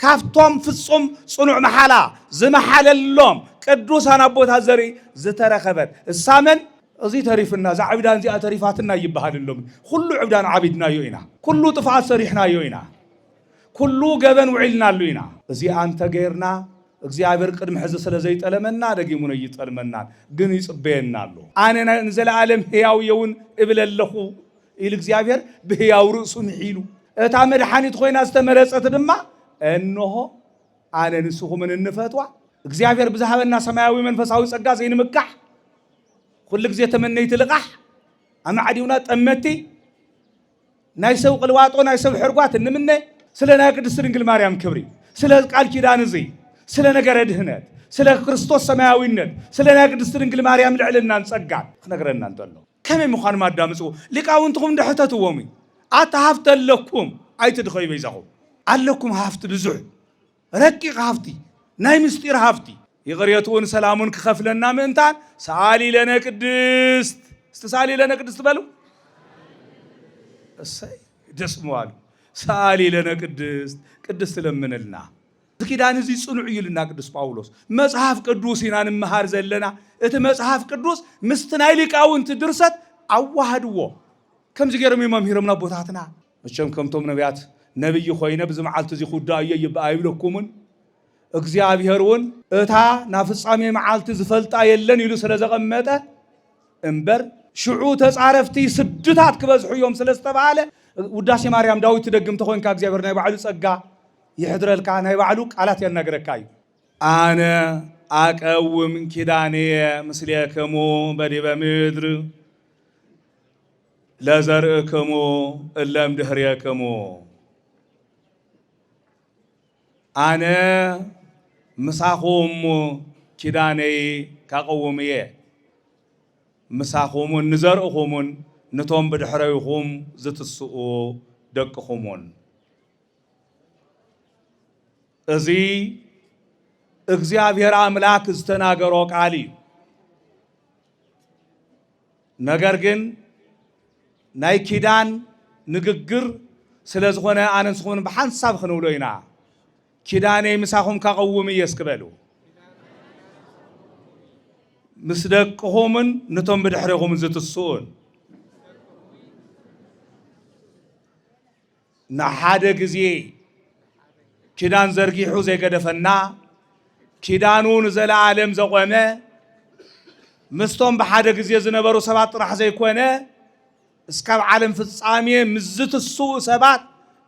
ካፍቶም ፍጹም ጽኑዕ መሓላ ዝመሓለሎም ቅዱሳን አቦታት ዘርኢ ዝተረኸበት እሳመን እዚ ተሪፍና ዛዕብዳን ዚኣ ተሪፋትና ይበሃልሎም ኩሉ ዕብዳን ዓቢድናዮ ኢና ኩሉ ጥፋት ሰሪሕናዮ ኢና ኩሉ ገበን ውዒልናሉ ኢና እዚ አንተ ገይርና እግዚአብሔር ቅድም ሕዚ ስለ ዘይጠለመና ደጊሙ ነው ይጠልመና ግን ይጽበየና አሎ አነ ንዘላለም ሕያው የውን እብለለኹ ኢል እግዚአብሔር በሕያው ርእሱ ምሒሉ እታ መድኃኒት ኮይና ዝተመረጸት ድማ እነሆ አነ ንስኹምን እንፈትዋ እግዚአብሔር ብዝሃበና ሰማያዊ መንፈሳዊ ጸጋ ዘይንምካሕ ኩሉ ግዜ ተመነይት ልቃሕ አማዓዲውና ጠመቲ ናይ ሰብ ቅልዋጦ ናይ ሰብ ሕርጓት እንምነ ስለ ናይ ቅድስት ድንግል ማርያም ክብሪ ስለ ቃል ኪዳን እዚ ስለ ነገረ ድህነት ስለ ክርስቶስ ሰማያዊነት ስለ ናይ ቅድስት ድንግል ማርያም ልዕልናን ጸጋን ክነግረና እንተሎ ከመይ ምዃኑ ማዳምጽዎ ሊቃውንትኩም ድሕተትዎም አታሃፍተለኩም ኣይትድኸዩ በይዛኹም ኣለኩም ሃፍቲ ብዙሕ ረቂቕ ሃፍቲ ናይ ምስጢር ሃፍቲ ይቕርየትውን ሰላሙን ክኸፍለና ምእንታን ሰአሊ ለነ ቅድስት እስትሰአሊ ለነ ቅድስት በሉ እሰይ ደስ ምዋሉ ሰአሊ ለነ ቅድስት ቅድስት ለምንልና ኪዳን እዚ ጽኑዕ ይልና ቅዱስ ጳውሎስ መጽሐፍ ቅዱስ ኢና ንመሃር ዘለና እቲ መጽሐፍ ቅዱስ ምስቲ ናይ ሊቃውንት ድርሰት አዋሃድዎ ከምዚ ገይሮም መምህሮምና ቦታትና መቸም ከምቶም ነቢያት ነብይ ኮይነ ብዝመዓልቲ እዚ ኩዳየ ይብለኩምን እግዚአብሔርን እታ ናብ ፍጻሜ መዓልቲ ዝፈልጣ የለን ኢሉ ስለ ዘቐመጠ እምበር ሽዑ ተጻረፍቲ ስድታት ክበዝሑ እዮም ስለ ዝተባሃለ ውዳሴ ማርያም ዳዊት ደግም ተኾንካ እግዚአብሔር ናይ ባዕሉ ጸጋ ይሕድረልካ ናይ ባዕሉ ቃላት ያናገረካ እዩ አነ አቀውም ኪዳንየ ምስሌክሙ በዲበ ምድር ለዘርእክሙ እለም ድህርየክሙ አነ ምሳኹም ኪዳነይ ካቀውም እየ ምሳኹምን ንዘርእኹምን ነቶም ብድሕረይኹም ዝትስኡ ደቅኹምን እዚ እግዚአብሔር አምላክ ዝተናገሮ ቃል እዩ ነገር ግን ናይ ኪዳን ንግግር ስለ ዝኾነ አነ ንስኹምን ብሓንሳብ ክንብሎ ኢና ኪዳነይ ምሳኹም ካቀውም እየ እስክበሉ ምስ ደቅኹምን ነቶም ብድሕሪኹምን ዝትስኡን ንሓደ ግዜ ኪዳን ዘርጊሑ ዘይገደፈና ኪዳኑ ንዘለዓለም ዘቆመ ምስቶም ብሓደ ግዜ ዝነበሩ ሰባት ጥራሕ ዘይኮነ እስካብ ዓለም ፍጻሜ ምዝትስኡ ሰባት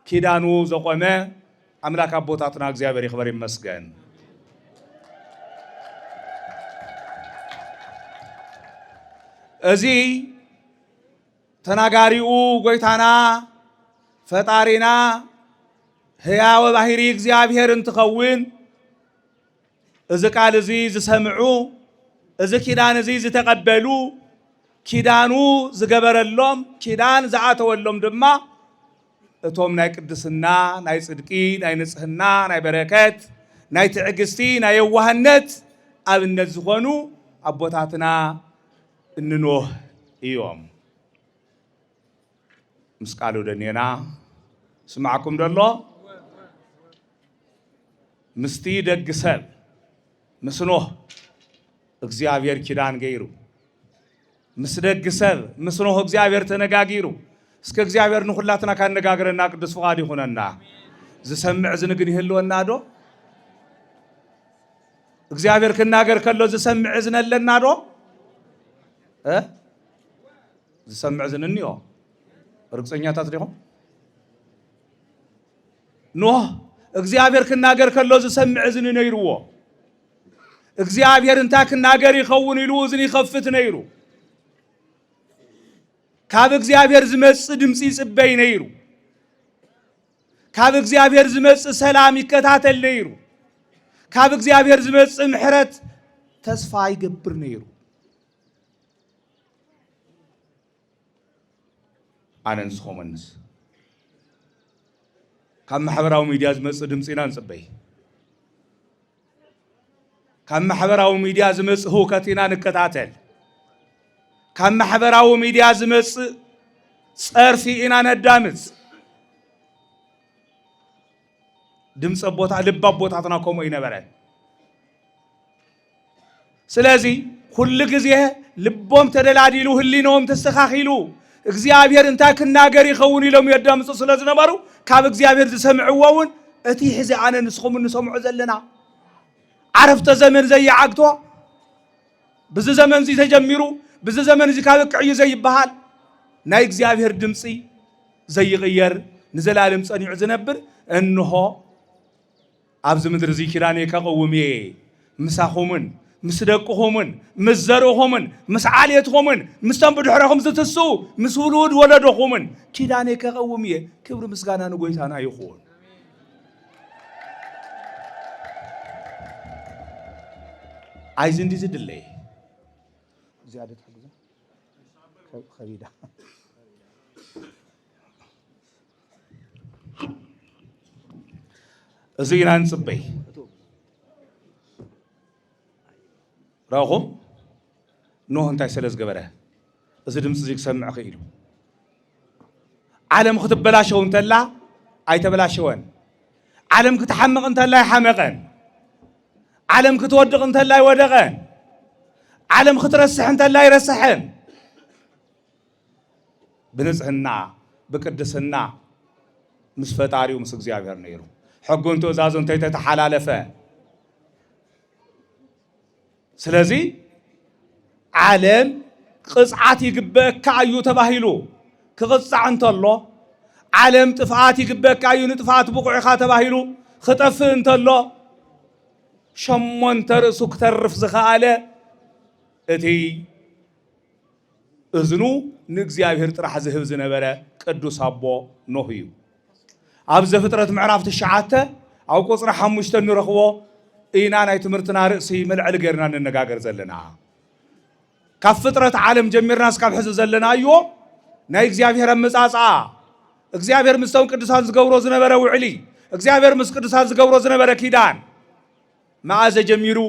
ኪዳኑ ዘቆመ አምላክ አቦታትና እግዚአብሔር ይክበር ይመስገን እዚ ተናጋሪኡ ጎይታና ፈጣሪና ሕያው ባህሪ እግዚአብሔር እንትኸውን እዚ ቃል እዚ ዝሰምዑ እዚ ኪዳን እዚ ዝተቀበሉ ኪዳኑ ዝገበረሎም ኪዳን ዝኣተወሎም ድማ እቶም ናይ ቅድስና ናይ ጽድቂ ናይ ንጽህና ናይ በረከት ናይ ትዕግስቲ ናይ የዋህነት ኣብነት ዝኾኑ አቦታትና እንኖህ እዮም ምስ ቃሉ ደኔና ስማዕኩም ደሎ ምስቲ ደግ ሰብ ምስ ኖህ እግዚአብሔር ኪዳን ገይሩ ምስ ደግ ሰብ ምስ ኖህ እግዚአብሔር ተነጋጊሩ እስከ እግዚአብሔር ንኹላትና ካነጋግረና ቅዱስ ፍቃድ ይኹነና ዝሰምዕ ዝንግን ይህልወና ዶ እግዚአብሔር ክናገር ከሎ ዝሰምዕ ዝነለና ዶ ዝሰምዕ ዝንኒዮ ርግፀኛታት ዲኹም ኖህ እግዚአብሔር ክናገር ከሎ ዝሰምዕ ዝን ነይርዎ እግዚአብሔር እንታይ ክናገር ይኸውን ኢሉ ዝን ይኸፍት ነይሩ ካብ እግዚአብሔር ዝመጽእ ድምጽ ይጽበይ ነይሩ ካብ እግዚአብሔር ዝመጽእ ሰላም ይከታተል ነይሩ ካብ እግዚአብሔር ዝመጽእ ምሕረት ተስፋ ይገብር ነይሩ አነ ንስኹምንስ ካብ ማሕበራዊ ሚድያ ዝመጽእ ድምጽ ኢና ንጽበይ ካብ ማሕበራዊ ሚድያ ዝመጽእ ህውከት ኢና ንከታተል ካብ ማሕበራዊ ሚድያ ዝመጽእ ጸርፊ ኢና ነዳምጽ ድምጽ ቦታ ልብ ቦታትና ቆሞ ይነበረ ስለዚህ ሁሉ ጊዜ ልቦም ተደላዲሉ ህሊናውም ተስተኻኺሉ እግዚአብሔር እንታይ ክናገር ይኸውን ኢሎም የዳምጹ ስለዝነበሩ ካብ እግዚአብሔር ዝሰምዕዎውን እቲ ሕዚ ኣነ ንስኹም እንሰምዑ ዘለና ዓረፍተ ዘመን ዘይዓግቶ ብዚ ዘመን እዚ ተጀሚሩ ብዚ ዘመን እዚ ካብ ቅዕዩ ዘይበሃል ናይ እግዚአብሔር ድምጺ ዘይቕየር ንዘላለም ጸኒዑ ዝነብር እንሆ ኣብዚ ምድሪ እዚ ኪዳነ ከቀውም እየ ምሳኹምን ምስ ደቅኹምን ምስ ዘርእኹምን ምስ ዓልየትኹምን ምስ ተንብድሕረኹም ዝትሱ ምስ ውሉድ ወለዶኹምን ኪዳነ ከቀውም እየ ክብሪ ምስጋና ንጎይታና ይኹን عايز ندي زد اللي زيادة حقه خبيدة زينا نصبي راهم نوح انتي سلس قبره زدم سزيك سمع خيلو عالم كتب بلاشو انت لا اي تبلاشوان عالم كتحمق انت لا يحمقن عالم كتودق انت لا يودقن عالم كترسح انت لا يرسحن بنزعنا بقدسنا مس فطاريو مس እግዚአብሔር ነይሩ ሕጉን ትእዛዙን ተተሓላለፈ ስለዚህ ዓለም ቅጽዓት ይግበካ እዩ ተባሂሉ ክቅጽዕ እንተሎ ዓለም ጥፋት ይግበካ እዩ ንጥፋት ብቁዕኻ ተባሂሉ ክጠፍ እንተሎ ሸሞንተ ርእሱ ክተርፍ ዝኸኣለ እቲ እዝኑ ንእግዚአብሔር ጥራሕ ዝህብ ዝነበረ ቅዱስ ኣቦ ኖህ እዩ ኣብ ዘፍጥረት ምዕራፍ 9 ኣብ ቁጽሪ 5 ንረኽቦ ኢና ናይ ትምህርትና ርእሲ መልዕል ገርና እንነጋገር ዘለና ካብ ፍጥረት ዓለም ጀሚርና እስካብ ሕዚ ዘለናዮ ናይ እግዚአብሔር ኣመጻጽኣ እግዚአብሔር ምስቶም ቅዱሳን ዝገብሮ ዝነበረ ውዕሊ እግዚአብሔር ምስ ቅዱሳን ዝገብሮ ዝነበረ ኪዳን መዓዘ ጀሚሩ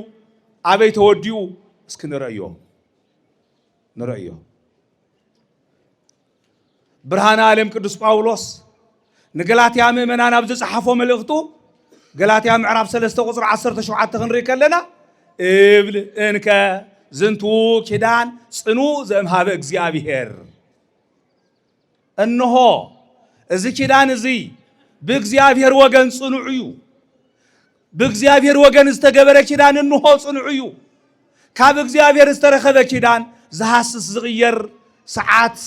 ኣበይ ተወዲኡ እስኪ ንረእዮ ብርሃነ ዓለም ቅዱስ ጳውሎስ ንገላትያ ምእመናን ኣብ ዝጸሓፎ መልእኽቱ ገላትያ ምዕራፍ 3 ቁጽሪ 17 ክንርኢ ከለና እብል እንከ ዝንቱ ኪዳን ጽኑዕ ዘእምሃበ እግዚአብሔር እንሆ እዚ ኪዳን እዚ ብእግዚአብሔር ወገን ጽኑዕ እዩ بእግዚአብሔር ወገን ዝተገበረ ኪዳን እንሆ ጽኑዕ እዩ ካብ እግዚአብሔር ዝተረኸበ ኪዳን ዝሃስስ ዝቕየር ሰዓት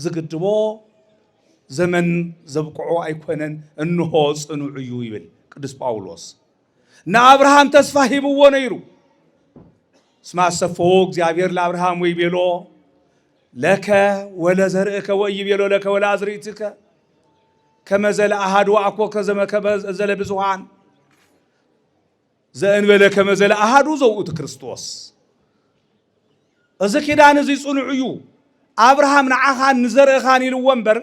ዝግድቦ ዘመን ዘብቅዖ ኣይኮነን እንሆ ጽኑዕ እዩ ይብል ቅዱስ ጳውሎስ ንአብርሃም ተስፋ ሂብዎ ነይሩ እስማ ሰፈዎ እግዚአብሔር ለአብርሃም ወይቤሎ ለከ ወለዘርእከ ወይቤሎ ለከ ወለአዝርእትከ ከመ ዘለአሐዱ ወአኮ ከመ ዘለብዙኃን ዘእንበለ ከመ ዘለአሐዱ ዘውእቱ ክርስቶስ እዚ ኪዳን እዚ ጽኑዕ እዩ አብርሃም ንዓኻን ንዘርእኻን ኢልዎ እምበር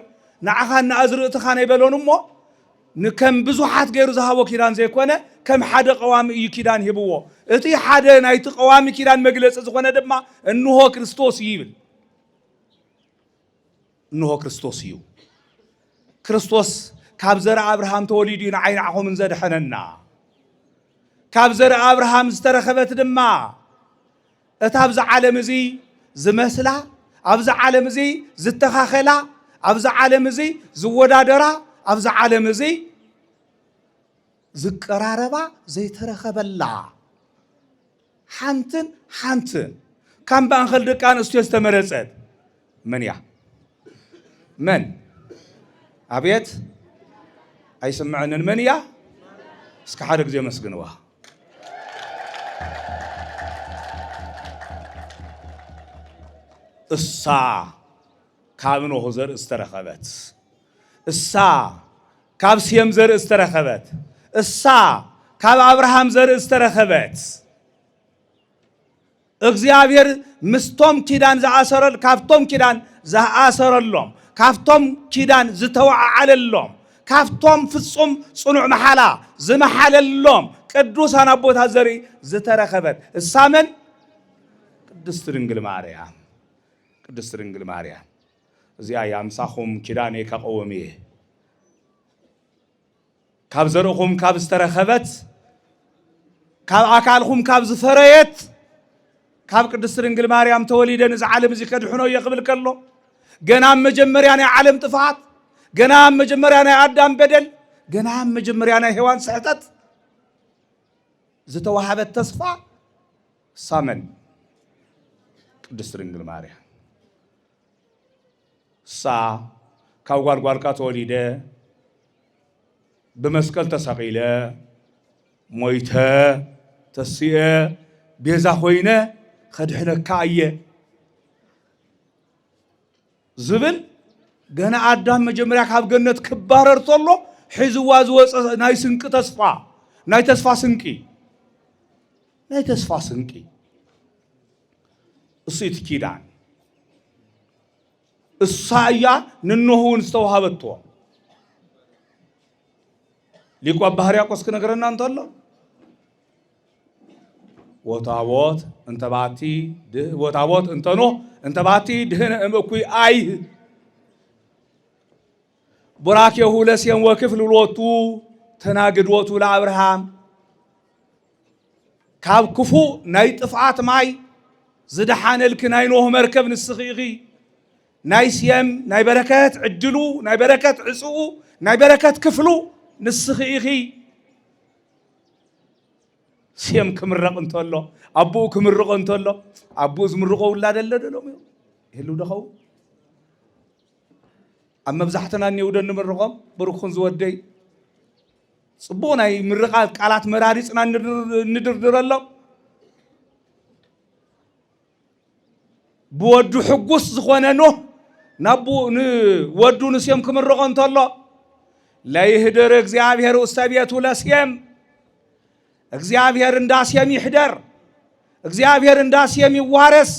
ንዓኻን ንኣዝርእትኻን ኣይበሎን እሞ ንከም ብዙሓት ገይሩ ዝሃቦ ኪዳን ዘይኮነ ከም ሓደ ቀዋሚ እዩ ኪዳን ሂብዎ እቲ ሓደ ናይቲ ቀዋሚ ኪዳን መግለፂ ዝኾነ ድማ እንሆ ክርስቶስ ይብል እንሆ ክርስቶስ እዩ ክርስቶስ ካብ ዘርአ አብርሃም ተወሊዱ ንዓይናኹም ዘድሐነና ካብ ዘርአ አብርሃም ዝተረኸበት ድማ እታ ኣብዚ ዓለም እዚ ዝመስላ ኣብዚ ዓለም እዚ ዝተኻኸላ ኣብዚ ዓለም እዚ ዝወዳደራ ኣብዚ ዓለም እዚ ዝቀራረባ ዘይተረኸበላ ሓንትን ከም ባንኸል ደቂ ኣንስትዮ ዝተመረፀት መን እያ መን ኣቤት ኣይስምዐንን መን እያ እስኪ ሓደ ግዜ መስግንዋ እሳ ካብ ኖህ ዘርኢ ዝተረኸበት እሳ ካብ ሴም ዘርኢ ዝተረኸበት እሳ ካብ አብርሃም ዘርኢ ዝተረኸበት እግዚአብሔር ምስቶም ኪዳን ዝኣሰረል ካብቶም ኪዳን ዝኣሰረሎም ካብቶም ኪዳን ዝተወዓዓለሎም ካብቶም ፍጹም ጽኑዕ መሓላ ዝመሓለሎም ቅዱሳን ኣቦታት ዘርኢ ዝተረኸበት እሳ መን ቅድስት ድንግል ማርያም ቅድስት ድንግል ማርያም እዚኣ ያምሳኹም ኪዳነ ከቀወም እየ ካብ ዘርእኹም ካብ ዝተረኸበት ካብ ኣካልኹም ካብ ዝፈረየት ካብ ቅድስት ድንግል ማርያም ተወሊደ ነዚ ዓለም እዚ ከድሕኖ ይኽብል ከሎ ገና መጀመርያ ናይ ዓለም ጥፋት ገና መጀመርያ ናይ አዳም በደል ገና መጀመርያ ናይ ሔዋን ስሕተት ዝተዋሃበት ተስፋ ሳመን ቅድስት ድንግል ማርያም ሳ ካብ ጓልጓልካ ተወሊደ بمسكال تساقيلة مويته تسيئة بيزا خوينة خدحنا كاية زبل جنا عدام مجمرك هاب جنة كبار ارطلو حزواز وس ناي سنك تصفى ناي تصفى سنكي ناي تصفى سنكي الصيت كيدان الصايا ننهون استوهبتوا ليكو بحريا قصك نقرنا انتظر وطاوات انت باتي وطاوات انت نو انت باتي دهن امكوي اي براك يهولس يوم وكف للوطو تناقد وطو لابرهام كاب كفو ناي طفعات ماي زدحان الك ناي نوه مركب نسخيغي ناي سيم ناي بركات عدلو ناي بركات عصو ناي بركات كفلو نسخيغي سيم كمرق انتولو ابو كمرق انتولو ابو زمرقو ولا دلدلو يهلو دخو اما بزحتنا اني ودن مرقم بروخون زودي صبونا مرقات قالات مراري صنا ندردرلو بودو حقوس زخونه نو نابو ودو نسيم كمرق انتولو لا يهدر እግዚአብሔር ውስጠቤቱ ለስየም እግዚአብሔር እንዳስየም ይህደር እግዚአብሔር እንዳስየም ይዋረስ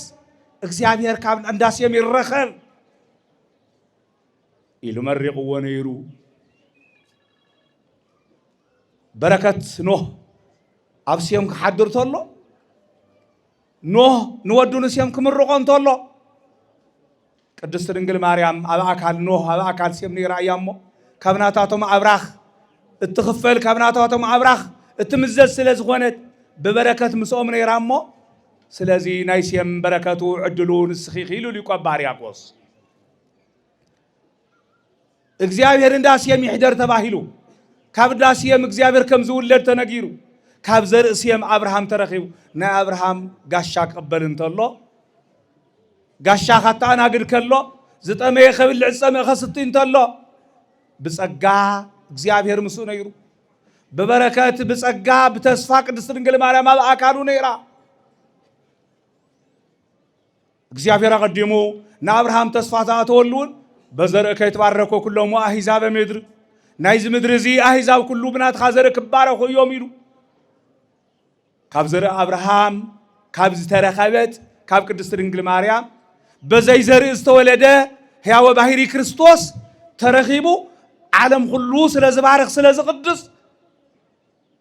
እግዚአብሔር ካብ እንዳስየም ይረኸብ ይልመርቁ ወነይሩ በረከት ኖህ አብስየም ከሐድር ተሎ ኖህ ንወዱ ንስየም ክምርቆ እንተሎ ቅድስት ድንግል ማርያም አብ አካል ኖህ አብ አካል ስየም ነይራያሞ كابناتاتهم أبراخ التخفل كابناتاتهم أبراخ التمزز سلازغونت ببركة مسؤمن يرامو سلازي نايسيم بركته عدلون السخيخيلو ليكو بارياقوس እግዚአብሔር እንዳስየም ይሕደር ተባሂሉ ካብ ዳስየም እግዚአብሔር ከም ዝውለድ ተነጊሩ ካብ ዘርእስየም አብርሃም ተረኺቡ ናይ አብርሃም ጋሻ ቀበል እንተሎ ጋሻ ኻታናግድ ከሎ ዝጠመየ ኸብል ዕፀመ ኸስቲ እንተሎ بصقا እግዚአብሔር ምሱ ነይሩ በበረከት በጸጋ በተስፋ ቅድስት ድንግል ማርያም አካሉ ነይራ እግዚአብሔር አቀደሙ ናአብርሃም ተስፋ ታተወሉን በዘርእ ከይተባረኮ ኩሎም አህዛብ ምድር ናይዝ ምድር እዚ አህዛብ ኩሉ ብናት ኻዘረ ክባረኹ እዮም ኢሉ ካብ ዘርእ አብርሃም ካብ ዝተረኸበት ካብ ቅድስት ድንግል ማርያም በዘይ ዘርእ ዝተወለደ ሕያው ባህሪ ክርስቶስ ተረኺቡ ዓለም ሁሉ ስለዝባረኽ ስለዝቅድስ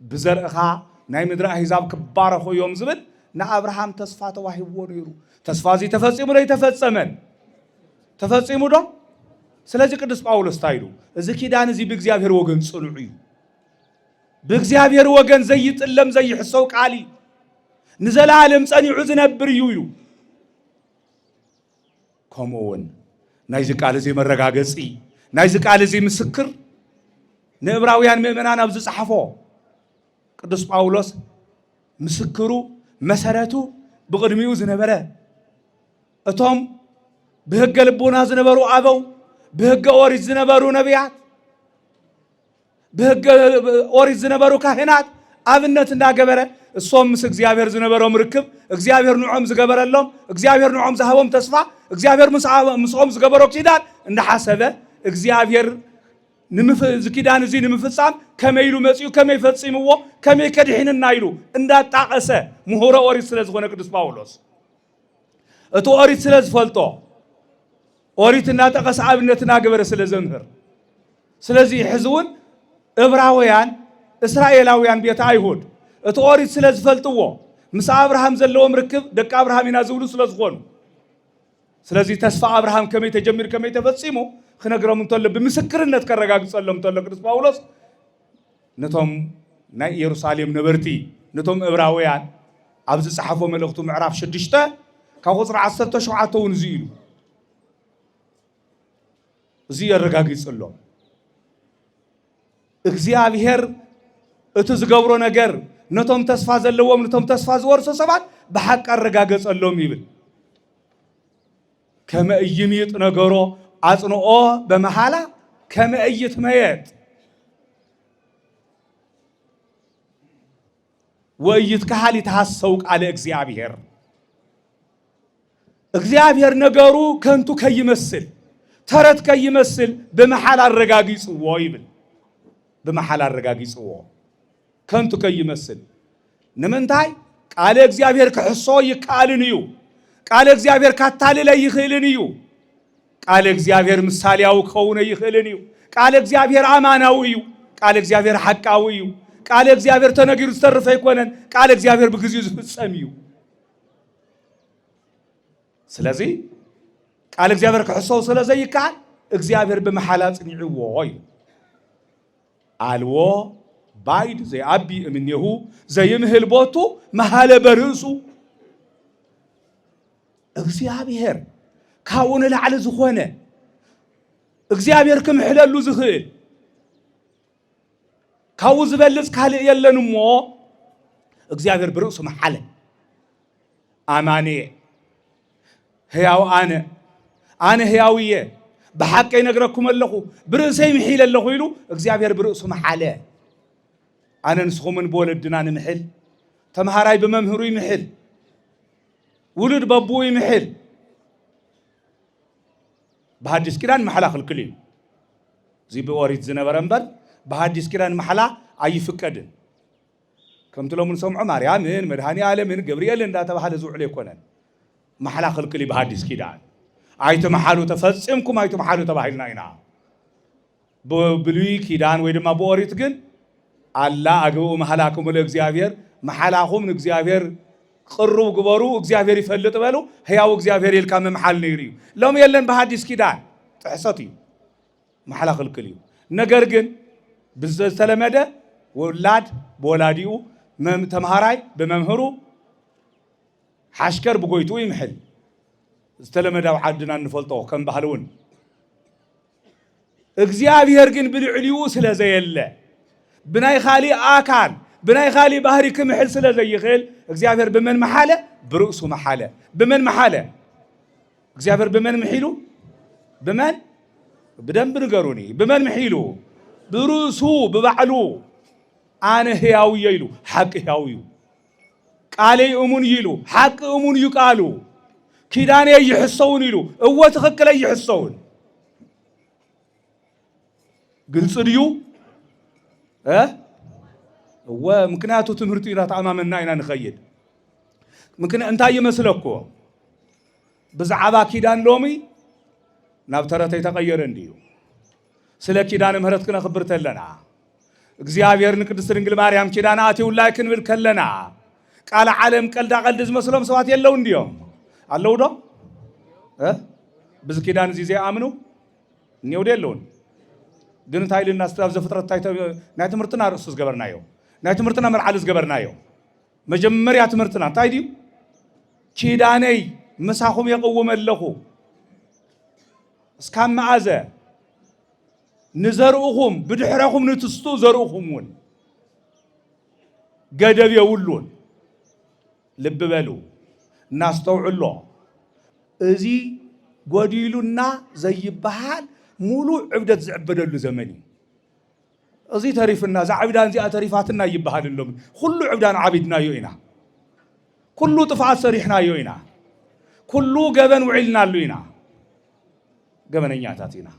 بزرقها ناي مدر أحزاب كبار خو يوم زبل نا أبراهام تصفات واحد ونيرو تصفازي تفصيمو ده تفصمن تفصيمو ده سلازي قدس باولوس تايلو إذا كيدان زي بإግዚአብሔር وجن صنعي بإግዚአብሔር وجن زي يتلم زي يحسوك علي نزل عالم صني عزنا بريويلو كمون نايزك على زي مرقاقصي نايزك على زي مسكر نبراويان مؤمنان أبز صحفو قدس باولوس مسكرو مساراتو بقدميو زنبره اتوم بهج لبونا زنبرو ابو بهج اوريز زنبرو نبيات بهج اوريز زنبرو كاهنات ابنت እንዳገበረ እሶም ምስ እግዚአብሔር ዝነበረው ምርክብ እግዚአብሔር ንዖም ዝገበረሎም እግዚአብሔር ንዖም ዝሃቦም ተስፋ እግዚአብሔር ምስኦም ዝገበረው ኪዳን እንደሐሰበ እግዚአብሔር ዝኪዳን እዚ ንምፍጻም ከመይሉ መጽዩ ከመይ ፈጽምዎ ከመይ ከድሕንና ይሉ እንዳጣቀሰ ምሁረ ኦሪት ስለዝኾነ ቅዱስ ጳውሎስ እቱ ኦሪት ስለዝፈልጦ ኦሪት እናጠቀሰ አብነትና ገበረ ስለዘምህር ስለዚህ ሕዝውን ዕብራውያን እስራኤላውያን ቤተ አይሁድ እቱ ኦሪት ስለዝፈልጥዎ ምስ አብርሃም ዘለዎም ርክብ ደቂ አብርሃም ኢና ዝብሉ ስለዝኾኑ ስለዚህ ተስፋ አብርሃም ከመይ ተጀምር ከመይ ተፈጽሞ خنقرهم تولى بمسكرنة كرجاج صلهم تولى قدس باولوس نتهم ناي يروساليم نبرتي نتهم إبراويان أبز صحفو ملختو معرف شدشته كاغوصر عصرته شوعته ونزيلو زي الرقاقي يصلو እግዚአብሔር እትዝገብሮ ነገር ነቶም ተስፋ ዘለዎም ነቶም ተስፋ ዝወርሶ ሰባት በሐቅ አረጋገጸሎም ይብል ከመእይሚጥ ነገሮ አጽንኦ በመሐላ ከመእይት መየጥ ወይት ከሐሊ ተሐሰው ቃለ እግዚአብሔር ነገሩ ከንቱ ከይመስል ተረት ከይመስል በመሐላ አረጋግጽዎ ይብል بمحل الرجاجي سوا كنتو كي يمثل نمنتاي قال እግዚአብሔር كحصو يقالنيو قال እግዚአብሔር كاتالي لا يخيلنيو قال እግዚአብሔር ምሳሌያው ከሆነ ይخيلنيو قال እግዚአብሔር አማናዊዩ قال እግዚአብሔር ሐቃዊዩ قال እግዚአብሔር ተነግሩ ዝተርፈ ይኮነን قال እግዚአብሔር በግዚኡ ዝፍጸምዩ ስለዚህ قال እግዚአብሔር كحصو ስለዘይካል እግዚአብሔር በመሐላ ጽኒዕዎ አልዎ ባይድ ዘአቢ እምኔሁ ዘይምህል ቦቱ መሐለ በርሱ እግዚአብሔር ካውን ለዓለ ዝኾነ እግዚአብሔር ክምሕለሉ ዝኽእል ካው ዝበልጽ ካል የለንሞ እግዚአብሔር በርሱ መሐለ አማኔ ሕያው አነ ሕያውየ بحق ينقركم اللخو برأسي محيل اللخو يلو እግዚአብሔር برأسه محالة أنا نسخو من بولدنا نمحل تمهاراي بممهرو يمحل ولد بابو يمحل بهاديس كيران محلا خلق لي زي بوريت زنبر انبر بهاديس كيران محلا أي فكدن كم تلو من سمع مريم من مدهاني عالم من جبريل إن تبحال زوج ليكونن محلا خلق لي بهاديس كيران አይተ መሐሉ ተፈጽምኩም አይተ መሐሉ ተባሂልና ኢና በብሉይ ኪዳን ወይ ድማ በኦሪት ግን አላ አግቡ መሐላኩም ለእግዚአብሔር መሐላኩም ለእግዚአብሔር ቅርቡ ግበሩ እግዚአብሔር ይፈልጥ በሉ ሕያው እግዚአብሔር ይልካም መሐል ነይሪ ሎም የለን በሐዲስ ኪዳን ጥሕሰት እዩ መሐላ ክልክል እዩ ነገር ግን ብዘተለመደ ወላድ በወላዲኡ ተምሃራይ በመምህሩ ሓሽከር በጎይቱ ይምሕል استلمداو عدنا نفلطو كم بحلون እግዚአብሔር ግን ብልዕልዩ ስለዘየለ ብናይ ኻሊ አካል ብናይ ኻሊ ባህሪ ክምሕል ስለዘይኽእል እግዚአብሔር በመን መሐለ ብርእሱ መሐለ በመን መሐለ እግዚአብሔር በመን ምሒሉ በመን በደንብ ንገሩኒ በመን ምሒሉ ብርእሱ በባዕሉ አነ ሕያው ይሉ ሐቅ ሕያው ይሉ ቃሌ እሙን ይሉ ሐቅ እሙን ይቃሉ كيداني يحسون يلو هو تخكل يحسون قلت ديو هو ممكناتو تمرتي لا امامنا اينا نخيد ممكن انت يمسلكو بزعبا كيدان لومي نابترته يتغير انديو سلا كيدان مهرتكنا خبرتلنا እግዚአብሔር ንቅድስት ድንግል ማርያም ኪዳናቲው ላይክን ብልከለና ቃል ዓለም ቀልዳ ቀልድ መስሎም ሰዋት የለው እንዲዮ አለው ዶ ብዝኪዳን ዚዜ አምኑ ነው ደሎን ግን ታይልና ስተብ ዘፍጥረት ታይተ ናይ ትምርትና ርዕስ ዝገበርናዮ ናይ ትምርትና መልዓል ዝገበርናዮ መጀመሪያ ትምርትና ታይዲ ኪዳነይ መሳኹም የቀወመለኹ እስካም መዓዘ ንዘርኡኹም ብድሕረኹም ንትስቱ ዘርኡኹምን ገደብ የውሉን ልብ በሉ እናስተውዕሎ እዚ ጎዲሉና ዘይበሃል ሙሉ ዕብደት ዝዕበደሉ ዘመን እዚ ተሪፍና ዛዕብዳን ዚኣ ተሪፋትና ይበሃልሎም ኩሉ ዕብዳን ዓቢድናዮ ኢና ኩሉ ጥፋት ሰሪሕናዮ ኢና ኩሉ ገበን ውዒልናሉ ኢና ገበነኛታት ኢና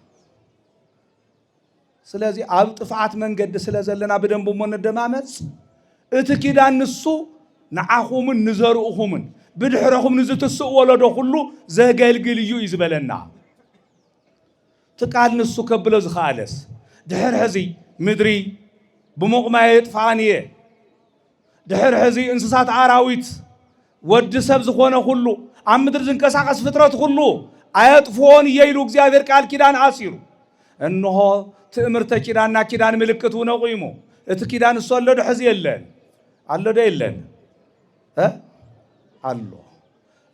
ስለዚህ አብ ጥፋት መንገድ ስለዘለና በደንብ ሞነደማመጽ እቲ ኪዳን ንሱ ንዓኹምን ንዘርኡኹምን ብድሕረኹም ንዝትስኡ ወለዶ ሁሉ ዘገልግልዩ ይዝበለና ትቃል ንሱ ከብሎ ዝኻለስ ድሕር ሕዚ ምድሪ ብሞቕማየ ጥፋንየ ድሕር ሕዚ እንስሳት አራዊት ወዲ ሰብ ዝኾነ ሁሉ ኣብ ምድሪ ዝንቀሳቀስ ፍጥረት ሁሉ አየጥፎን ይይሉ እግዚአብሔር ቃል ኪዳን አሲሩ እነሆ ትእምርተ ኪዳንና ኪዳን ምልክቱ ነቂሙ اتكيدان السؤال ده حزي يلن الله ده يلن ها الله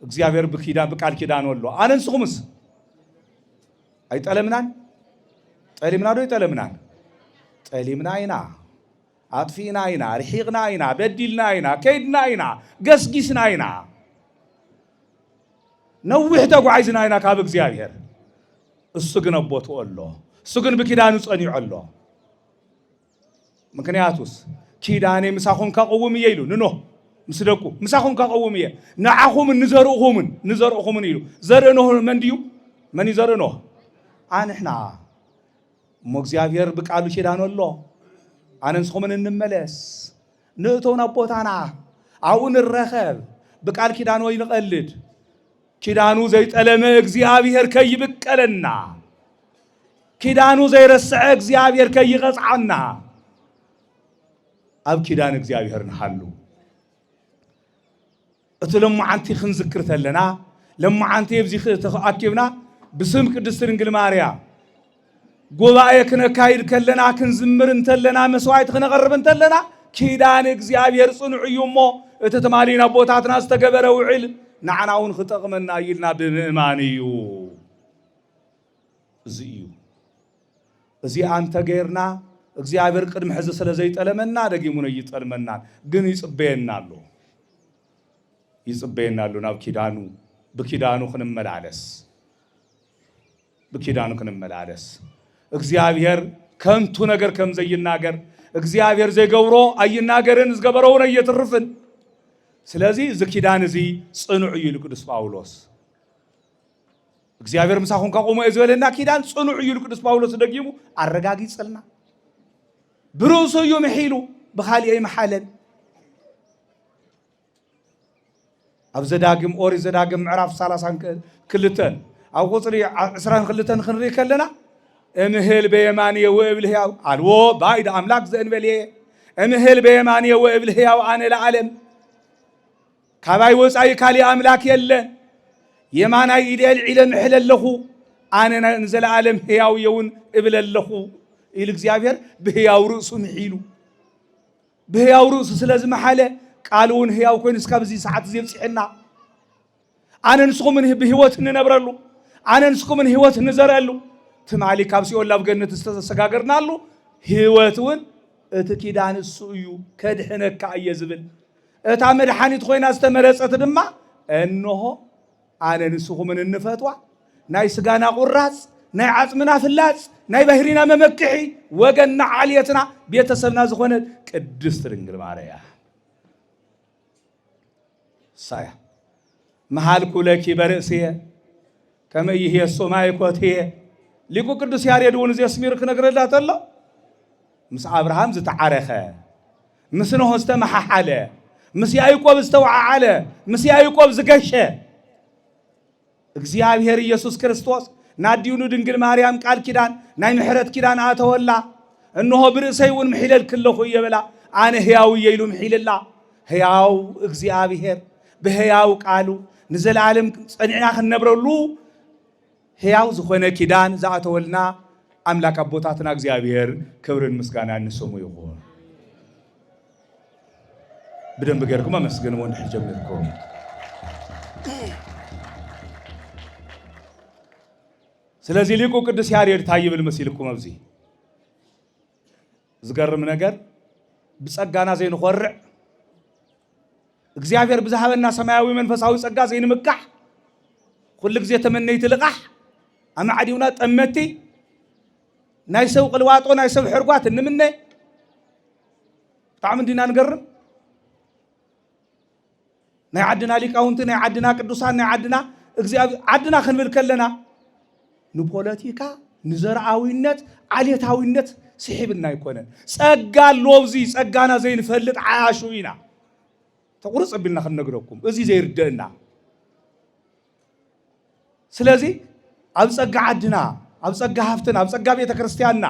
እግዚአብሔር በኪዳን በቃል ኪዳን ወሎ አነን ሱምስ አይጠለምናን ጠሊምና ዶ ይጠለምናን ጠሊምና አይና አጥፊና አይና ርሒቅና አይና በዲልና አይና ከይድና አይና ገስጊስና አይና ነውህ ተጓይዝና አይና ካብ እግዚአብሔር እሱ ግን አቦቱ ወሎ እሱ ግን በኪዳኑ ጸኒዑ አሎ ምክንያቱስ ኪዳኔ ምሳኹም ከቆውም ይይሉ ንኖ مسدكو مساخون كقومية نعاهم نزرعهم يلو زرعنه من ديو من يزرعنه أنا إحنا مغزيافير بقالو شيدان الله أنا نسخمن نملس نأتونا بوتانا عون الرخب بقال كيدانو ينقلد كيدانو زي تألم غزيافير كي بقلنا كيدانو زي رسع غزيافير كي يغصعنا أب كيدان غزيافير نحلو لما عنتي خنذكرت لنا لما عنتي يبزي تأكيبنا بسم قدست ድንግል ማርያም ጉባኤ ከነካይድ ከለና ክንዝምር እንተለና መስዋዕት ከነቀርብ እንተለና ኪዳን እግዚአብሔር ጽኑዕ እዩሞ እተተማሊና ቦታትና ዝተገበረው ዒል ንዓናውን ክጠቅመና ይልና ብምእማን እዩ እዚ አንተ ገይርና እግዚአብሔር ቅድም ሕዚ ስለዘይጠለመና ደጊሙነ ይጠልመና ግን ይጽበየናሉ ይጽበየናሉ ናብ ኪዳኑ በኪዳኑ ክንመላለስ እግዚአብሔር ከንቱ ነገር ከም ዘይናገር እግዚአብሔር ዘይገብሮ አይናገርን ዝገበረውን እየተርፍን ስለዚህ ዝኪዳን እዚ ጽኑዕ እዩ ቅዱስ ጳውሎስ እግዚአብሔር ምሳኹን ካቆመ እዝበለና ኪዳን ጽኑዕ እዩ ቅዱስ ጳውሎስ ደጊሙ አረጋጊጽልና ብሩሱ ይምሒሉ በኻልየ ይመሓለን أب زداقم أوري زداقم معرف سالسان كلتن أو قصري عسران كلتن خنري كلنا أمهل بيمانية وإبلهيا الو بايد أملاك زين بليه أمهل بيمانية وإبلهيا وأنا العالم كباي وسعي كالي أملاك يلن يمانا إلى العلم حل له أنا نزل عالم هياو يون إبل له إلك زيافير بهياو رؤسه محيلو بهياو رؤسه سلازم حاله قالون هياو كوين اسكابزي ساعات زي بصحنا انا نسخو من بهوت ننبرلو انا نسخو من هوت نزرالو تمالي كابسي ولا بجنت استسغاغرنالو هوتون اتكيدان السويو كدحنك ايزبل اتا مدحانيت خوينا استمرصت دما انه انا نسخو من النفتوا ناي سغانا قراص ناي عصمنا فلاص ناي بهرينا ممكحي وجنا عليتنا بيتسبنا زخونه قدست ድንግል ማርያም صايا مهالكو لكي برئسية كما يهي السماء كوتيه ليكو قدس ياريد ونزي اسميرك نقر الله تلا مس أبراهام زتعارخه مس نوح استمح حاله مس يعقوب استوعى على مس يعقوب زقشه እግዚአብሔር ኢየሱስ ክርስቶስ ናዲዩኑ ድንግል ማርያም ቃል ኪዳን ናይ ምሕረት ኪዳን አተወላ እነሆ ብርእሰይውን ምሕለል ክለኹ ይበላ አነ ሕያው ይይሉ ምሕለላ ሕያው እግዚአብሔር بهياو قالو نزل عالم صنعنا خنبرلو هياو زخونه كيدان زاتولنا املاك ابوتاتنا እግዚአብሔር ክብርን ምስጋና እንሰሙ ይሁን بدن بغيركم مسجن وند حجمكم ስለዚህ ሊቁ ቅዱስ ያሬድ ታይብል መስልኩም አብዚ ዝገርም ነገር በጸጋና ዘይን ኾርዕ እግዚአብሔር ብዛሃበና ሰማያዊ መንፈሳዊ ጸጋ ዘይን መካሕ ኩሉ ግዜ ተመነይት ልቃሕ አማዓዲውና ጠመቲ ናይ ሰው ቅልዋጦ ናይ ሰው ሕርጓት እንምነ ጣዕም እንዲና ንገርም ናይ ዓድና ሊቃውንቲ ናይ ዓድና ቅዱሳን ናይ ዓድና እግዚአብሔር ዓድና ክንብል ከለና ንፖለቲካ ንዘርዓዊነት ዓሌታዊነት ስሒብና ይኮነን ጸጋ ሎብዚ ጸጋና ዘይንፈልጥ ዓያሹ ኢና ተቁርጽ ብልና ከነግረኩም እዚ ዘይርደና ስለዚህ ኣብ ጸጋ ዓድና ኣብ ጸጋ ሃፍትና ኣብ ጸጋ ቤተ ክርስቲያንና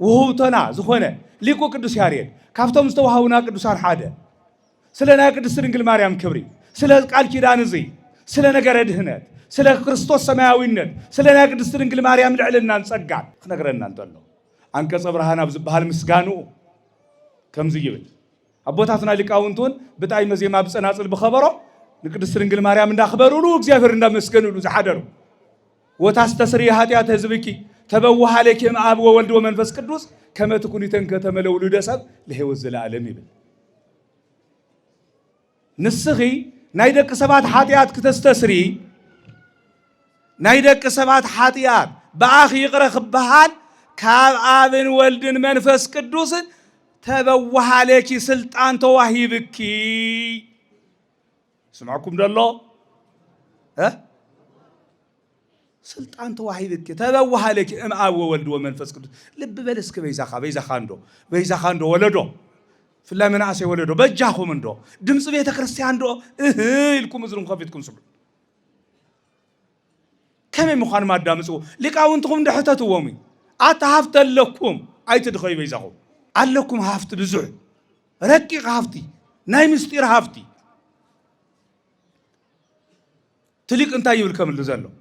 ውህብተና ዝኾነ ሊቁ ቅዱስ ያሬድ ካብቶም ዝተዋሃቡና ቅዱሳን ሓደ ስለ ናይ ቅድስት ድንግል ማርያም ክብሪ ስለ ቃል ኪዳን እዚ ስለ ነገረ ድህነት ስለ ክርስቶስ ሰማያዊነት ስለ ናይ ቅድስት ድንግል ማርያም ልዕልናን ጸጋን ክነግረና እንተሎ አንቀጸ ብርሃን ኣብ ዝበሃል ምስጋኑ كم زيبل أبوتاتنا لقاونتون بتاعي مزي ما بصناصل بخبره نقدس رنجل مريم እንዳخبروا له እግዚአብሔር እንዳመስገኑ له زحدروا وتستسري هاتيات هزبكي تبوها عليك يا أب وولد ومنفس قدوس كما تكوني تنكتم لولد سب لهو الزلالم يبل نسخي نايدك سبات حاتيات كتستسري نايدك سبات حاتيات بآخي يقرأ خبهان كاب آبن ولدن منفس قدوس تبوها عليك سلطان تواهيبكي سمعكم دالله ها سلطان تواهيبكي تبوها عليك أب وولد ومنفس قدوس لب بلسك بيزا خاندو ولدو في الله من عسى ولدو بجاخو من دو دمس بيت كريستيان دو لكم ازرم خفيتكم سبل كم مخان ما دامسو لقاونتكم دحتتومي اتهفت لكم اي تدخي بيزاخو علكم هافت بزع رقيق هافتي ناي مستير هافتي تليق انت يبلكم اللزلو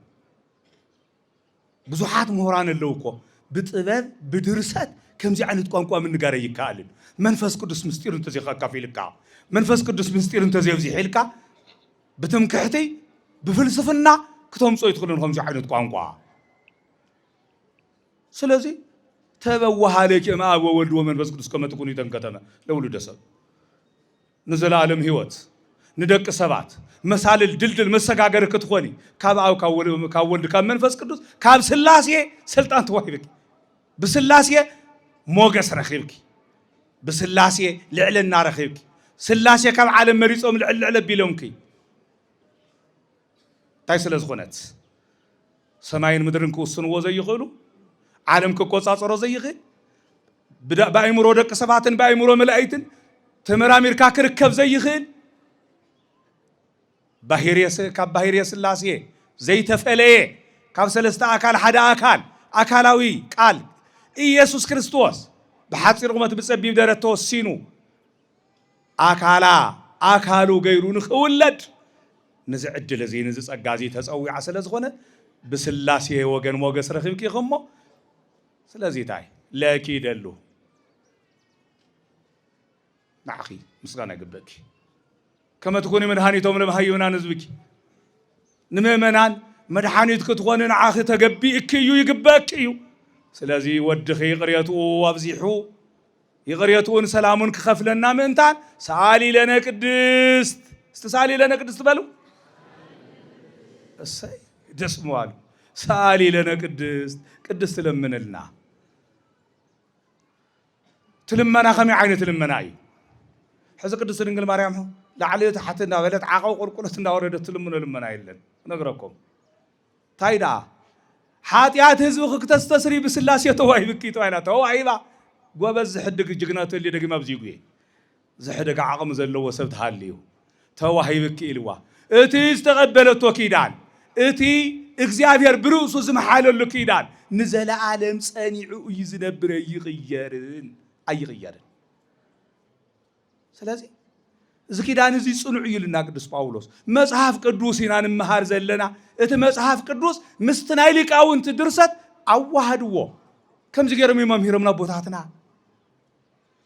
بزحات مهران اللوكو بطبب بدرسات كم زي عن تقانقوا من نغاري يكالن منفس قدس مستير انت زي خاكافي لكا منفس قدس مستير انت زي وزي حيلكا بتمكحتي بفلسفنا كتومصو يدخلون خمس عن تقانقوا سلازي تبوها عليك ما اب وولد ومنفس قدس كما تكوني تنكتمه لولد دسب نزل عالم هيوت ندق سبات مسال الدلدل مسغاغر كتخوني كاب او كاولد كاب منفس قدس كاب سلاسيه سلطان توهيبك بسلاسيه موغس رخيبك بسلاسيه لعلنا رخيبك سلاسيه كاب عالم مريصوم لعل بيلومكي تاي سلازخونت سماين مدرن كوسنو زي يخلو عالم كقصاصرو زي يخل بدا بايمرو دق سباتن بايمرو ملائكتن تمرامير كاكركب زي يخل باهيريس كاب باهيريس سلاسيه زي تفليه كاب سلستا اكال حدا اكالاوي قال ኢየሱስ ክርስቶስ بحصير قمت بصبي بدرت توسينو አካሉ ገይሩን خولد نزعد لزي نز ጸጋዚ ተጸውዓ ስለዝኾነ بسلاسي ወገን ሞገስ ረኺብኪ ኸሞ ስለዚህ ታይ ለኪ ደሉ ናኺ ምስጋና ግበኪ كما تكوني مدحانيتهم لمهيونا نزبك نممنان مدحانيت كتكون نعاخي تقبي اكيو يقباك ايو سلازي ودخي قريتو وابزيحو يقريتون سلامون كخفلنا منتان سالي لنا قدست استسالي لنا قدست بلو السي دسموال سالي لنا قدست لمنلنا تلمنا خمي عين تلمنا اي حز قدست دنگل مريم هو لعلي تحتنا ولت عاقو قرقرتنا وردت تلمنا لمنا يلن نغركم تايدا حاتيات هزبك تستسري بسلاسيه توي بكي توينا تويبا غوبز حدك جغنات اللي دغما بزيغوي زحدك عقم زلو سبت حاليو توهي بكي الوا اتي استقبلت كيدان اتي እግዚአብሔር ብሩሱ ዝመሓለሉ ኪዳን ንዘለ ዓለም ጸኒዑ ይዝነብረ ይغيرን አይغيرን ስለዚህ እዚ ኪዳን እዚ ጽኑዕ ይልና ቅዱስ ጳውሎስ መጽሐፍ ቅዱስ ኢና ንመሃር ዘለና እቲ መጽሐፍ ቅዱስ ምስትናይ ሊቃውንት ድርሰት አዋሃድዎ ከምዚ ገይሮም መምህሮምና ቦታትና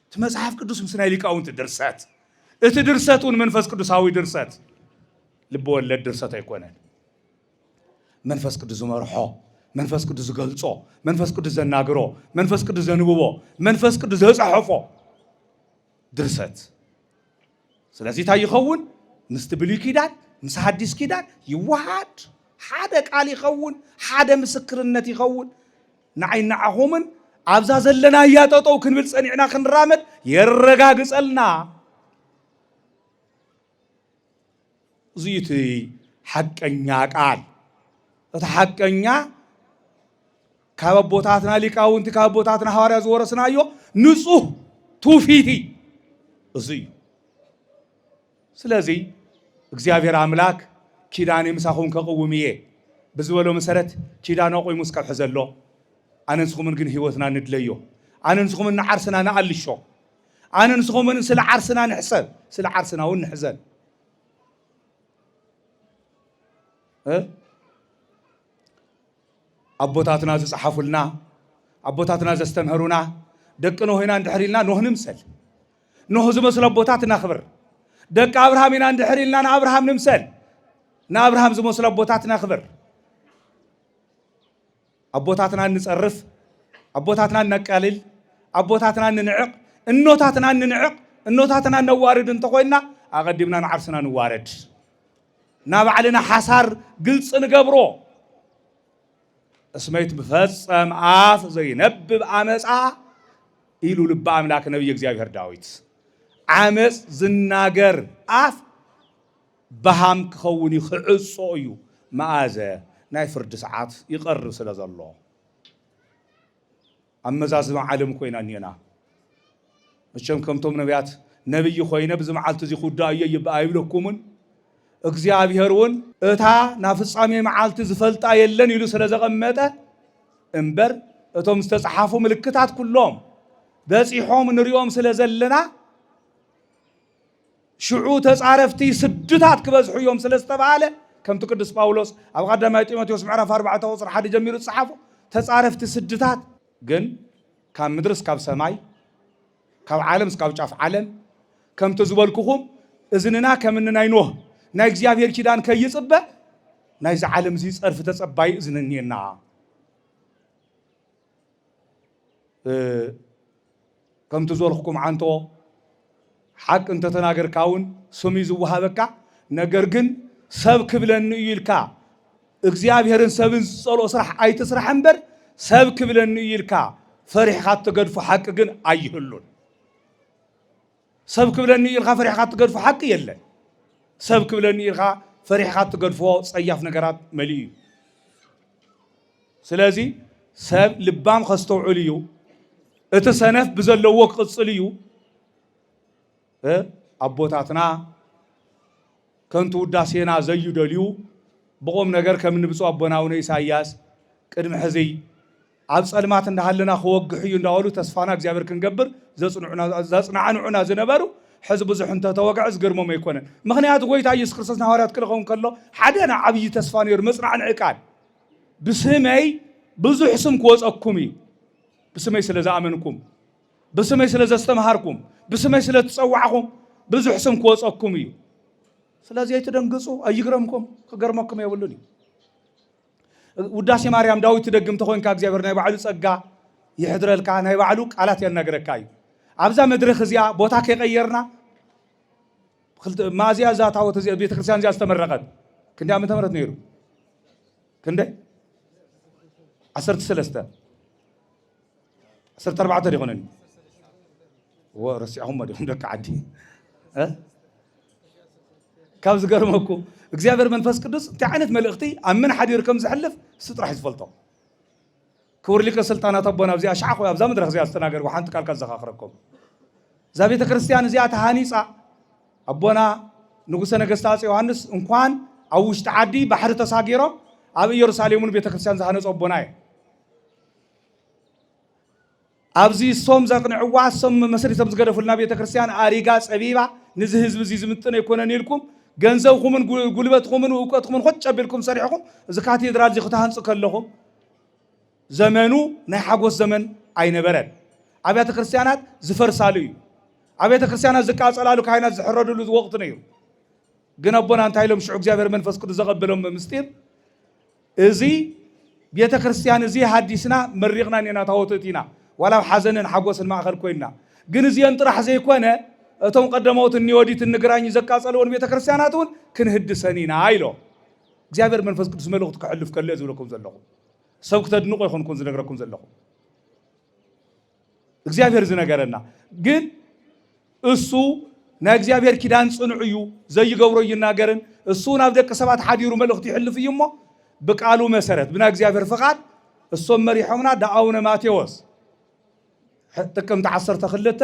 እቲ መጽሐፍ ቅዱስ ምስትናይ ሊቃውንት ድርሰት እቲ ድርሰቱን መንፈስ ቅዱሳዊ ድርሰት ልብ ወለድ ድርሰት አይኮነን መንፈስ ቅዱስ መርሖ መንፈስ ቅዱስ ገልጾ መንፈስ ቅዱስ ዘናግሮ መንፈስ ቅዱስ ዘንብቦ መንፈስ ቅዱስ ዘጻሕፎ ድርሰት ስለዚህ ታይኸውን ምስት ብሉይ ኪዳን ምስ ሐዲስ ኪዳን ይዋሃድ ሓደ ቃል ይኸውን ሓደ ምስክርነት ይኸውን ንዓይናዓኹምን ኣብዛ ዘለና ያጠጠው ክንብል ጸኒዕና ክንራመድ የረጋግጸልና እዚይቲ ሐቀኛ ቃል እቲ ሐቀኛ ካቦታትና ሊቃውንቲ ካቦታትና ሐዋርያ ዝወረስናዮ ንጹህ ትውፊቲ እዙይ ስለዚህ እግዚአብሔር አምላክ ኪዳን የምሳኹም ከقوምዬ በዝበሎ መሰረት ኪዳን አቆይሙ እስከ ሕዘሎ አንንስኹምን ግን ህይወትና ንድለዮ አንንስኹምን ዓርስና ናአልሾ አንንስኹምን ስለ ዓርስና ንሕሰብ ስለ ዓርስና ውን ንሕዘን አቦታትና ዝጻሐፉልና አቦታትና ዘስተምህሩና ደቅኖ ሆይና እንድሕሪልና ኖህ ንምሰል نوح زمسل أبوتات نخبر دك أبراهام إن عند حريلنا أبراهام نمسل أبراهام زمسل أبوتات نخبر أبوتاتنا نصرف أبوتاتنا نقلل أبوتاتنا ننعق النوتاتنا ننعق النوتاتنا نوارد انتقوينا أقدمنا نعرسنا نوارد نابعلنا حسار قلص نقبرو اسميت بفصم عاف زي نبب عمصا إلو لب أملاك نبي እግዚአብሔር ዳዊት عمص زناجر عاف بهم كخوني خعصو እዩ مآزه ናይ ፍርድ ሰዓት ይቀርብ ስለዘሎ አመዛዝማ ዓለም ኮይና ኒና መቸም ከምቶም ነቢያት ነብይ ኮይነ ብዝመዓልት እዚ ጉዳይ ይባይብለኩምን እግዚአብሔርን እታ ናፍጻሜ መዓልት ዝፈልጣ የለን ይሉ ስለዘቀመጠ እንበር እቶም ዝተጻሐፉ ምልክታት ኩሎም በጽሖም ንሪኦም ስለዘለና ሽዑ ተጻረፍቲ ስድታት ክበዝሑ እዮም ስለስተባለ ከምቲ ቅዱስ ጳውሎስ ኣብ ቀዳማይ ጢሞቴዎስ ምዕራፍ 4 ቁጥር 1 ጀሚሩ ተጻሐፉ ተጻረፍቲ ስድታት ግን ካብ ምድር እስካብ ሰማይ ካብ ዓለም እስካብ ጫፍ ዓለም ከምቲ ዝበልኩኹም እዝንና ከምንናይ ኖህ ናይ እግዚአብሔር ኪዳን ከይጽበ ናይ ዓለም እዚ ጸርፍ ተጸባይ እዝንኒና ከምቲ ዝበልኩኩም ዓንቶ حق انت تناغر كاون سمي زوهابكا ነገር ግን ሰብ ክብለን ይልካ እግዚአብሔርን ሰብን ጸሎ ስራሕ አይተስራሕ እንበር ሰብ ክብለን ይልካ ፈሪሕካ ተገድፉ حق ግን አይህሉን ሰብ ክብለን ይልካ ፈሪሕካ ተገድፉ حق የለን ሰብ ክብለን ይልካ ፈሪሕካ ተገድፎ ጸያፍ ነገራት መልዩ ስለዚህ ሰብ ልባም ከስተውዕል እዩ እቲ ሰነፍ ብዘለዎ ቅጽል እዩ አቦታትና ከንቱ ውዳሴና ዘይደልዩ በቆም ነገር ከምንብጹ አቦናውነ ኢሳይያስ ቅድም ሕዚ ኣብ ጸልማት እንዳሃለና ክወግሕዩ እንዳወሉ ተስፋና እግዚአብሔር ክንገብር ዘጽናዕኑና ዝነበሩ ሕዚ ብዙሕ እንተ ተወግዕ ዝገርሞም ኣይኮነን ምክንያቱ ጎይታ ኢየሱስ ክርስቶስ ናሃርያት ክልኸውን ከሎ ሓደና ዓብይ ተስፋ ነይሩ መጽናዕንዒ ቃል ብስመይ ብዙሕ ስም ክወፀኩም እዩ ብስመይ ስለ ዝኣመንኩም بسمي سلا زستمهاركم بسمي سلا تصوعكم بزح سم كوصكم يو سلا زي تدنقصو ايغرمكم كغرمكم يولوني وداسي مريم داوود تدغم تخون كاغزيابر ناي بعلو صقا يحضرلك ناي بعلو قالات ينغركاي ابزا مدرخ زيا بوتا كيقيرنا خلت مازيا زاتاوت زي بيت كريستيان زي استمرقت كندي عام تمرت نيرو كندي 13 14 يغونني ورسيهم دهم دك عدي كابز غرمكو እግዚአብሔር መንፈስ ቅዱስ እንተ መልእክቲ አምን ሓዲር ከም ዝሕልፍ ስጥራሕ ይፈልጦ ክብር ሊቀ ስልጣናት አቦና በዚያ ሻዕቆ ያብዛ መድረክ እዚያ አስተናገር ወሓንት ቃል ከዘኻኽረኩም እዛ ቤተ ክርስቲያን እዚያ ተሃኒፃ አቦና ንጉሰ ነገስታት ዮሐንስ እንኳን ኣብ ውሽጢ ዓዲ ባሕሪ ተሳጊሮም ኣብ ኢየሩሳሌምን ቤተ ክርስቲያን ዝሃነፁ አቦና እዩ ኣብዚ ሶም ዘቅንዕዋ ሶም መስሪቶም ዝገደፉልና ቤተ ክርስቲያን አሪጋ ጸቢባ ንዚ ህዝብ እዚ ዝምጥነ ይኮነን ኢልኩም ገንዘብኩምን ጉልበትኩምን እውቀትኩምን ሆጭ ቢልኩም ሰሪሕኩም እዚ ካቴድራል እዚ ክታሃንጽ ከለኹም ዘመኑ ናይ ሓጎስ ዘመን ኣይነበረን አብያተ ክርስቲያናት ዝፈርሳሉ እዩ አብያተ ክርስቲያናት ዝቃጸላሉ ካህናት ዝሕረዱሉ ወቅት ነው ግን አቦና እንታይ ኢሎም ሽዑ እግዚአብሔር መንፈስ ቅዱስ ዘቀበሎም ምስጢር እዚ ቤተ ክርስቲያን እዚ ሐዲስና መሪቕና ኔና ታወተቲና ولا حزنن حقوسن ማእኸል ኮይና ግን እዚን ጥራሕ ዘይኮነ እቶም ቀደመውት ንወዲት ንግራኝ ዘቃጸለውን ቤተ ክርስቲያናቱን ክንህድሰኒና አይሎ እግዚአብሔር መንፈስ ቅዱስ መልእክት ከሕልፍ ከለ ዝብለኩም ዘለኹ ሰብ ከተድንቆ ይኹንኩም ዝነግረኩም ዘለኹ እግዚአብሔር ዝነገረና ግን እሱ ናይ እግዚአብሔር ኪዳን ጽኑዕ እዩ ዘይገብሮ ይናገርን እሱ ናብ ደቀ ሰባት ሓዲሩ መልእክት ይሕልፍ እዩሞ በቃሉ መሰረት ብና እግዚአብሔር ፈቃድ እሶም መሪሖምና ዳአውነ ማቴዎስ ጥቅምት 12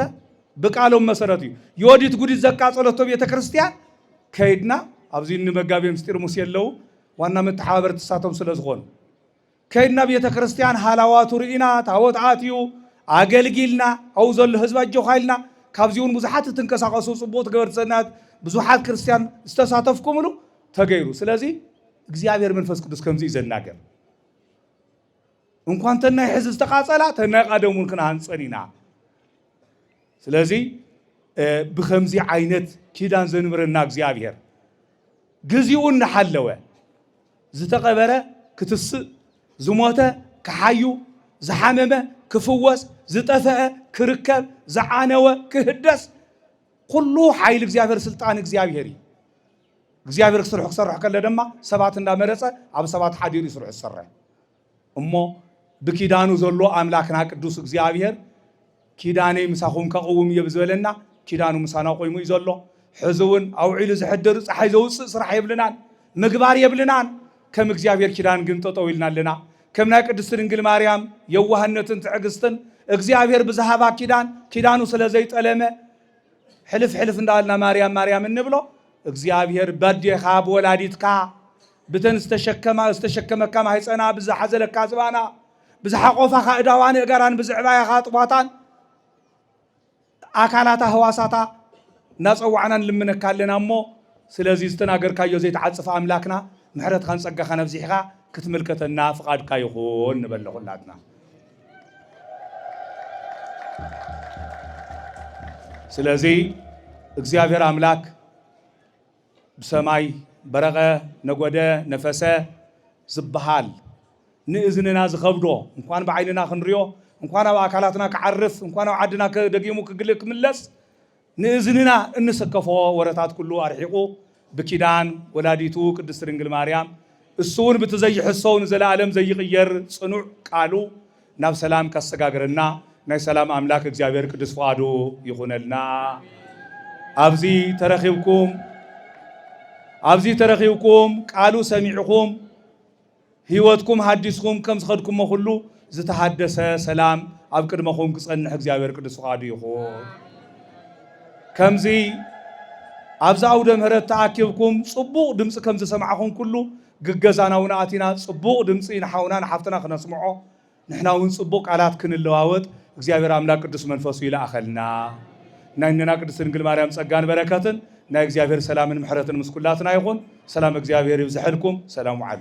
በቃሎም መሰረት ይወዲት ጉዲት ዘቃጸለቶ ቤተ ክርስቲያን ከይድና ኣብዚ ንመጋቤ ምስጢር ሙሴ የለው ዋና መተሓበር ተሳቶም ስለዝኾኑ ከይድና ቤተ ክርስቲያን ሃላዋቱ ርኢና ታቦት ኣትዩ አገልግልና አው ዘሎ ህዝብ ኣጆ ኃይልና ካብዚውን ብዙሓት ተንቀሳቀሱ ጽቦት ገበርሰናት ብዙሓት ክርስቲያን ዝተሳተፍኩምሉ ተገይሩ ስለዚህ እግዚአብሔር መንፈስ ቅዱስ ከምዚ ይዘናገር እንኳን ተናይ ህዝብ ተቃጸላ ተናይ ቀደሙን ክና አንጸኒና ስለዚህ بخمزي عينت كيدان زنبرنا እግዚአብሔር ግዚኡን نحلوه زتقبره كتس زموته كحيو زحممه كفوس زطفأ كركب زعانوه كهدس كله حيل እግዚአብሔር سلطان እግዚአብሔር እግዚአብሔር ክሰርሕ ከለ ድማ ሰባት እንዳመረፀ ኣብ ሰባት ሓዲሩ ይስርሑ ዝሰርሕ እሞ ብኪዳኑ ዘሎ ኣምላክና ቅዱስ እግዚአብሔር ኪዳነይ ምሳኹም ከقውም እየ ብዝበለና ኪዳኑ ምሳና ቆይሙ እዩ ዘሎ ሕዝውን ኣውዒሉ ዝሕድር ፀሓይ ዘውፅእ ስራሕ የብልናን ምግባር የብልናን ከም እግዚአብሔር ኪዳን ግን ጠጠው ኢልና ኣለና ከም ናይ ቅድስት ድንግል ማርያም የዋህነትን ትዕግስትን እግዚአብሔር ብዝሃባ ኪዳኑ ስለ ዘይጠለመ ሕልፍ እንዳልና ማርያም እንብሎ እግዚአብሔር በዴኻ በወላዲትካ ብተን ዝተሸከመካ ማህፀና ብዝሓዘለካ ዝባና ብዝሓቆፋኻ እዳዋን እገራን ብዝዕባያኻ ጥቧታን ኣካላታ ህዋሳታ ናፀዋዕናን ልምነካ ኣለና እሞ ስለዚ ዝተናገርካዮ ዘይተዓፅፈ ኣምላክና ምሕረትካን ፀጋኻን ኣብዚሕኻ ክትምልከተና ፍቓድካ ይኹን ንበለ ኩላትና ስለዚ እግዚአብሔር አምላክ بسماي برقة نقودة نفسة زبحال نأذننا زخبدو نكون بعيننا خنريو نكون بأكلاتنا كعرف نكون عدنا كدقيمو كقلك ملص نأذننا النسكفو ورثات كله أرحقو بكيدان ولاديتو قدس رنجل مريم السون بتزيح الصون زل عالم زي غير صنوع قالوا ناب سلام كسجاجرنا ناي سلام أملاك እግዚአብሔር ቅዱስ ፈቃዱ ይሁንልና أبزي ترخيكم قالوا سمعكم هيوتكم حدثكم كم زخدكم مخلو زتحدث سلام أبكر مخوم كسرنا እግዚአብሔር ቅዱስ ፈቃዱ ይሁን كمزي أبزاو دمهرت تعاكبكم صبوق دمس كم زسمعكم كله جزانا ونأتينا صبوق دمسين حاونا نحفتنا خنا سمعه نحنا ونصبوق على كن اللواوت እግዚአብሔር አምላክ ቅዱስ መንፈሱ ይላአኸልና ናይና ቅድስት ድንግል ማርያም ጸጋን በረከትን ናይ እግዚአብሔር ሰላምን ምሕረትን ምስኩላትና ይኹን ሰላም እግዚአብሔር ይብዛሕልኩም ሰላም ዓሉ